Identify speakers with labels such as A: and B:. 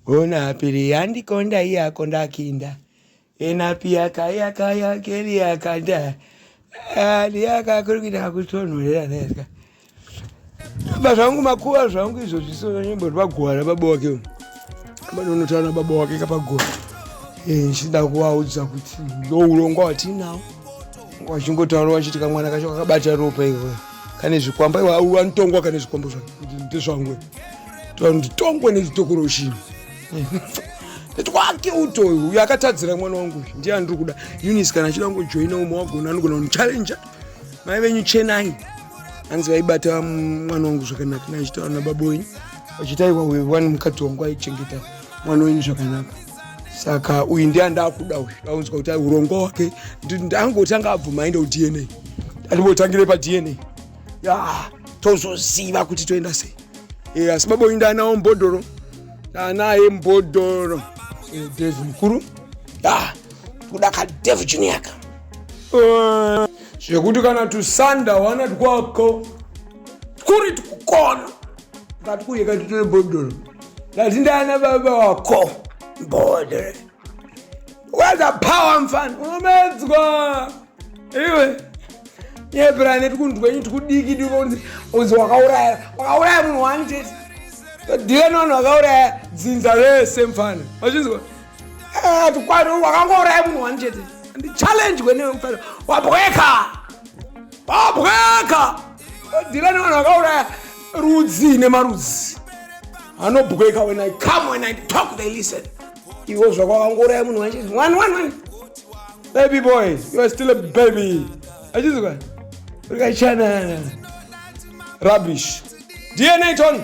A: Ona pili yandi konda iya konda kinda. Ena pia kaya keri ya kanda. Dia kakurikira kutonhorera neka. Bazvangu makuwa zvangu izvo zviso nyimbo rwagwa rababa wake. Banonotaura baba wake kapagora. Nchida kuvaudza kuti ndourongwa watinawo. Wachingotaura wachiti kamwana kacho kakabata ropa iwe. Kane zvikwamba iwe wanotongwa kane zvikwamba zvako. Ndezvangwe. Tongwe nezvitokoroshini. Twake utoyo yakatadzira mwana wangu ndiye andiri kuda Eunice kana achida kungojoina umwe wagona anogona kunichallenge mai venyu chenai anzi vaibata mwana wangu zvakanaka nachitaura nababa wenyu vachitaiwa wani mukadzi wangu aichengeta mwana wenyu zvakanaka saka uyu ndiye andakuda uyu aunzwa kuti urongwa hwake ndangotanga abvuma aenda kuDNA andimbotangira paDNA tozoziva kuti toenda sei asi baba wenyu ndanawo Mubhodhoro Nanaye Mubhodhoro Dev mukuru kuda kaDev junior zvekuti kana tusanda wana twako kuri tukukona ngati kuye kati tole Mubhodhoro ngati ndana baba wako Mubhodhoro waza power mfana unomedzwa iwe yebrane tikundwenyu tikudiki ndikonzi uzi wakauraya munhu wanje ndiye nono wakauraya dzinza rese mfana wachizwa tukwari wakangouraya munhu wanje ndi challenge kwenewe mfana wabweka ndiye nono wakauraya rudzi nemarudzi anobweka when I come when I talk they listen iwo zvakakangouraya munhu wanje one baby boy you are still a baby wachizwa urikachana rubbish DNA Tony